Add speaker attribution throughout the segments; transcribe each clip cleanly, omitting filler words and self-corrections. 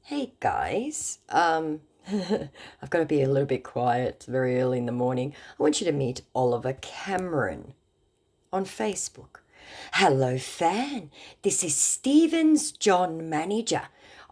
Speaker 1: Hey guys, I've got to be a little bit quiet. It's very early in the morning. I want you to meet Oliver Cameron on Facebook. Hello, fan. This is Stevens John Manager.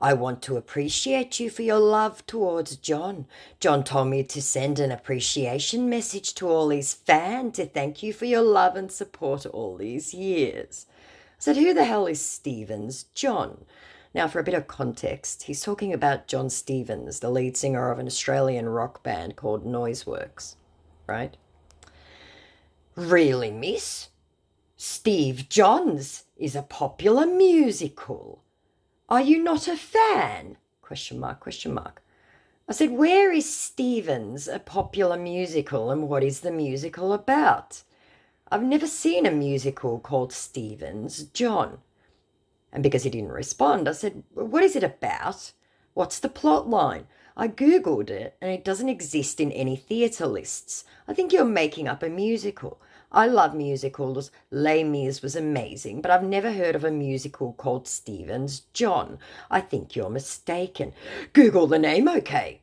Speaker 1: I want to appreciate you for your love towards John. John told me to send an appreciation message to all his fans to thank you for your love and support all these years. I said, who the hell is Stevens John? Now, for a bit of context, he's talking about John Stevens, the lead singer of an Australian rock band called Noiseworks, right? Really, miss? Steve Johns is a popular musical. Are you not a fan? Question mark, question mark. I said, where is Stevens a popular musical and what is the musical about? I've never seen a musical called Stevens John. And because he didn't respond, I said, what is it about? What's the plot line? I googled it and it doesn't exist in any theatre lists. I think you're making up a musical. I love musicals. Les Mis was amazing, but I've never heard of a musical called Stevens John. I think you're mistaken. Google the name, okay?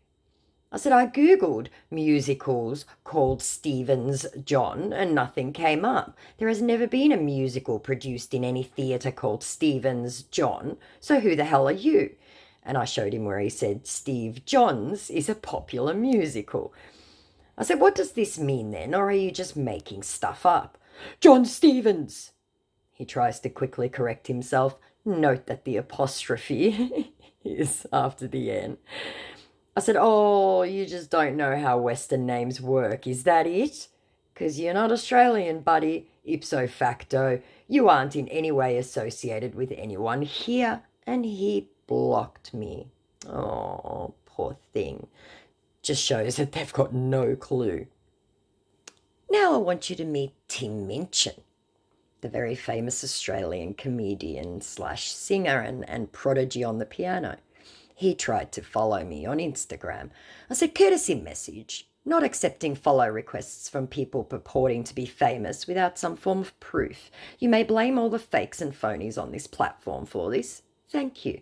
Speaker 1: I said, I googled musicals called Stevens John and nothing came up. There has never been a musical produced in any theatre called Stevens John, so who the hell are you? And I showed him where he said Steve Johns is a popular musical. I said, what does this mean then, or are you just making stuff up? John Stevens! He tries to quickly correct himself. Note that the apostrophe is after the N. I said, oh, you just don't know how Western names work. Is that it? Because you're not Australian, buddy. Ipso facto, you aren't in any way associated with anyone here. And he blocked me. Oh, poor thing. Just shows that they've got no clue. Now I want you to meet Tim Minchin, the very famous Australian comedian slash singer and prodigy on the piano. He tried to follow me on Instagram. I said, courtesy message, not accepting follow requests from people purporting to be famous without some form of proof. You may blame all the fakes and phonies on this platform for this. Thank you.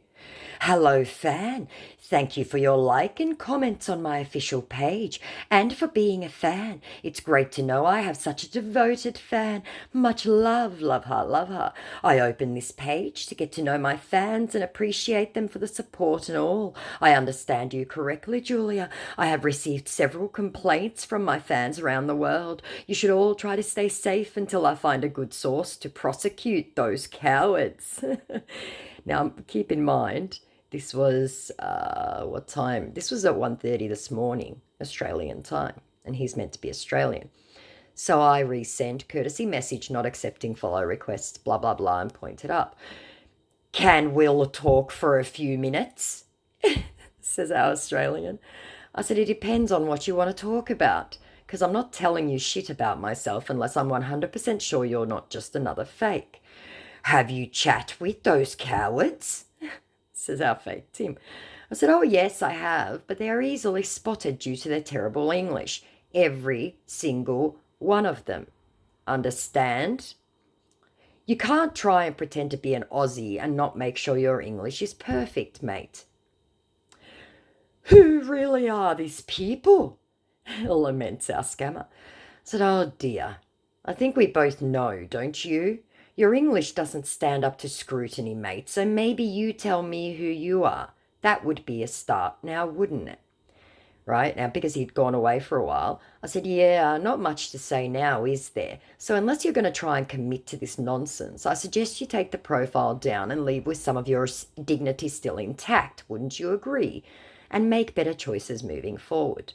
Speaker 1: Hello, fan. Thank you for your like and comments on my official page and for being a fan. It's great to know I have such a devoted fan. Much love, love her, love her. I open this page to get to know my fans and appreciate them for the support and all. I understand you correctly, Julia. I have received several complaints from my fans around the world. You should all try to stay safe until I find a good source to prosecute those cowards. Now, keep in mind, this was what time? This was at 1:30 this morning, Australian time, and he's meant to be Australian. So I resent courtesy message, not accepting follow requests, blah, blah, blah, and pointed up. Can Will talk for a few minutes? Says our Australian. I said, it depends on what you want to talk about, because I'm not telling you shit about myself unless I'm 100% sure you're not just another fake. Have you chat with those cowards? Says our fake Tim. I said, oh, yes, I have, but they are easily spotted due to their terrible English. Every single one of them. Understand? You can't try and pretend to be an Aussie and not make sure your English is perfect, mate. Who really are these people? Laments our scammer. I said, oh dear, I think we both know, don't you? Your English doesn't stand up to scrutiny, mate, so maybe you tell me who you are. That would be a start now, wouldn't it? Right? Now, because he'd gone away for a while, I said, yeah, not much to say now, is there? So unless you're going to try and commit to this nonsense, I suggest you take the profile down and leave with some of your dignity still intact, wouldn't you agree? And make better choices moving forward.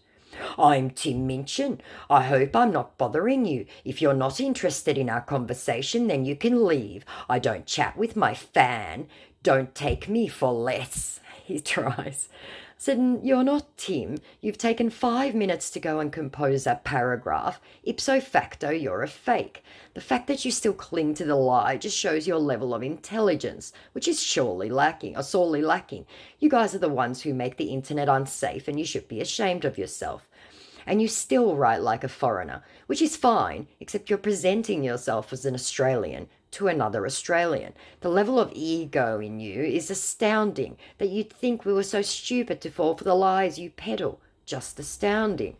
Speaker 1: I'm Tim Minchin. I hope I'm not bothering you. If you're not interested in our conversation, then you can leave. I don't chat with my fan. Don't take me for less. He tries. I said, you're not Tim. You've taken 5 minutes to go and compose that paragraph. Ipso facto, you're a fake. The fact that you still cling to the lie just shows your level of intelligence, which is surely lacking, or sorely lacking. You guys are the ones who make the internet unsafe, and you should be ashamed of yourself. And you still write like a foreigner, which is fine, except you're presenting yourself as an Australian. to another Australian. The level of ego in you is astounding that you'd think we were so stupid to fall for the lies you peddle. Just astounding.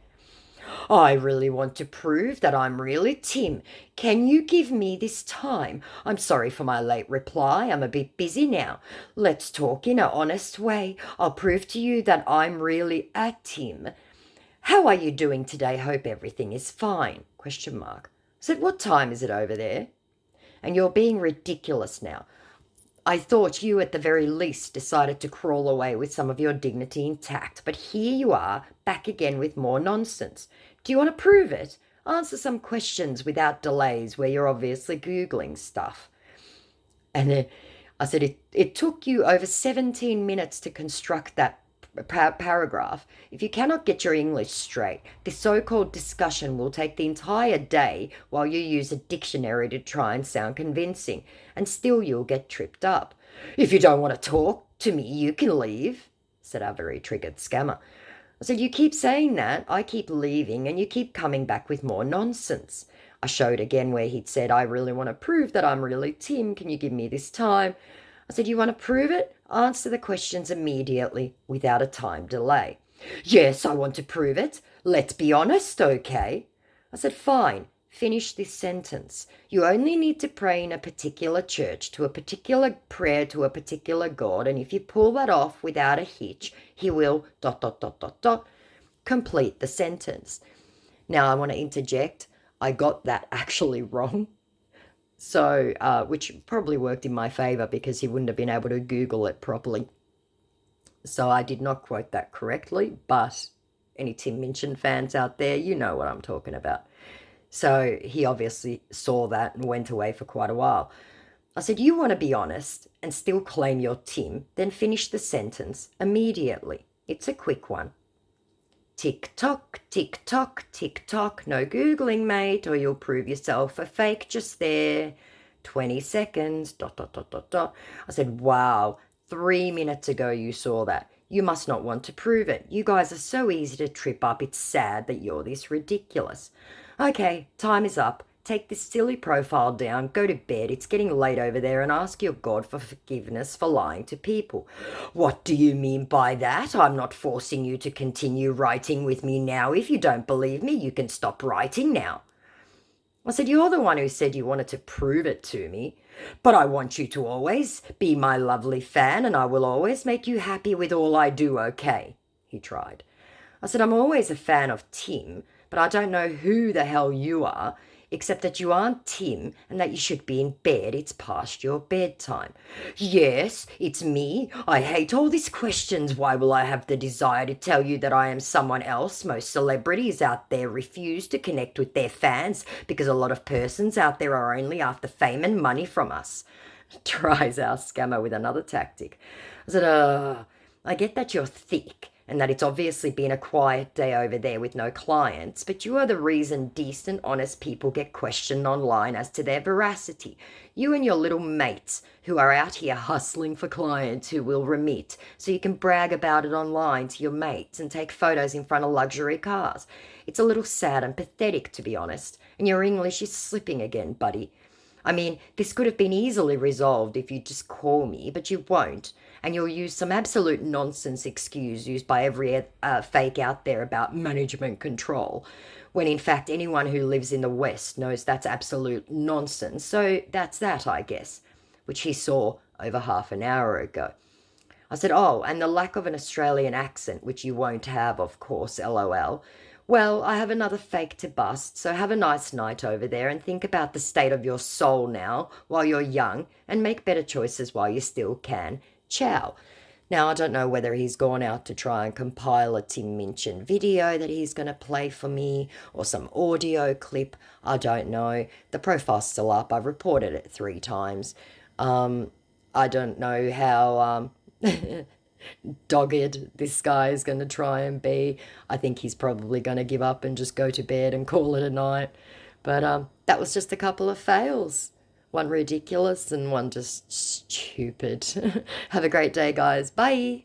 Speaker 1: I really want to prove that I'm really Tim. Can you give me this time? I'm sorry for my late reply. I'm a bit busy now. Let's talk in an honest way. I'll prove to you that I'm really a Tim. How are you doing today? Hope everything is fine. Question mark. I said, what time is it over there? And you're being ridiculous now. I thought you at the very least decided to crawl away with some of your dignity intact, but here you are, back again with more nonsense. Do you want to prove it? Answer some questions without delays where you're obviously Googling stuff. And then I said, it took you over 17 minutes to construct that paragraph. If you cannot get your English straight, this so-called discussion will take the entire day while you use a dictionary to try and sound convincing, and still you'll get tripped up. If you don't want to talk to me, you can leave, said our very triggered scammer. I said, you keep saying that, I keep leaving, and you keep coming back with more nonsense. I showed again where he'd said, I really want to prove that I'm really Tim. Can you give me this time? I said, you want to prove it? Answer the questions immediately without a time delay. Yes, I want to prove it. Let's be honest, okay? I said, fine. Finish this sentence. You only need to pray in a particular church to a particular prayer to a particular God, and if you pull that off without a hitch, he will ... complete the sentence. Now, I want to interject. I got that actually wrong. So, which probably worked in my favor because he wouldn't have been able to Google it properly. So I did not quote that correctly, but any Tim Minchin fans out there, you know what I'm talking about. So he obviously saw that and went away for quite a while. I said, you want to be honest and still claim you're Tim, then finish the sentence immediately. It's a quick one. Tick-tock, tick-tock, tick-tock. No Googling, mate, or you'll prove yourself a fake just there. 20 seconds, ... I said, wow, 3 minutes ago you saw that. You must not want to prove it. You guys are so easy to trip up. It's sad that you're this ridiculous. Okay, time is up. Take this silly profile down, go to bed, it's getting late over there, and ask your God for forgiveness for lying to people. What do you mean by that? I'm not forcing you to continue writing with me now. If you don't believe me, you can stop writing now. I said, you're the one who said you wanted to prove it to me. But I want you to always be my lovely fan, and I will always make you happy with all I do, okay? He tried. I said, I'm always a fan of Tim, but I don't know who the hell you are, except that you aren't Tim and that you should be in bed. It's past your bedtime. Yes, it's me. I hate all these questions. Why will I have the desire to tell you that I am someone else? Most celebrities out there refuse to connect with their fans because a lot of persons out there are only after fame and money from us. Tries our scammer with another tactic. I said, I get that you're thick and that it's obviously been a quiet day over there with no clients, but you are the reason decent, honest people get questioned online as to their veracity. You and your little mates who are out here hustling for clients who will remit, so you can brag about it online to your mates and take photos in front of luxury cars. It's a little sad and pathetic, to be honest, and your English is slipping again, buddy. I mean, this could have been easily resolved if you just call me, but you won't. And you'll use some absolute nonsense excuse used by every fake out there about management control, when in fact anyone who lives in the West knows that's absolute nonsense. So that's that, I guess, which he saw over half an hour ago. I said, oh, and the lack of an Australian accent, which you won't have, of course, LOL. Well, I have another fake to bust, so have a nice night over there and think about the state of your soul now while you're young and make better choices while you still can. Ciao. Now, I don't know whether he's gone out to try and compile a Tim Minchin video that he's going to play for me or some audio clip. I don't know. The profile's still up. I've reported it 3 times. I don't know how dogged this guy is going to try and be. I think he's probably going to give up and just go to bed and call it a night. But that was just a couple of fails. One ridiculous and one just stupid. Have a great day, guys. Bye.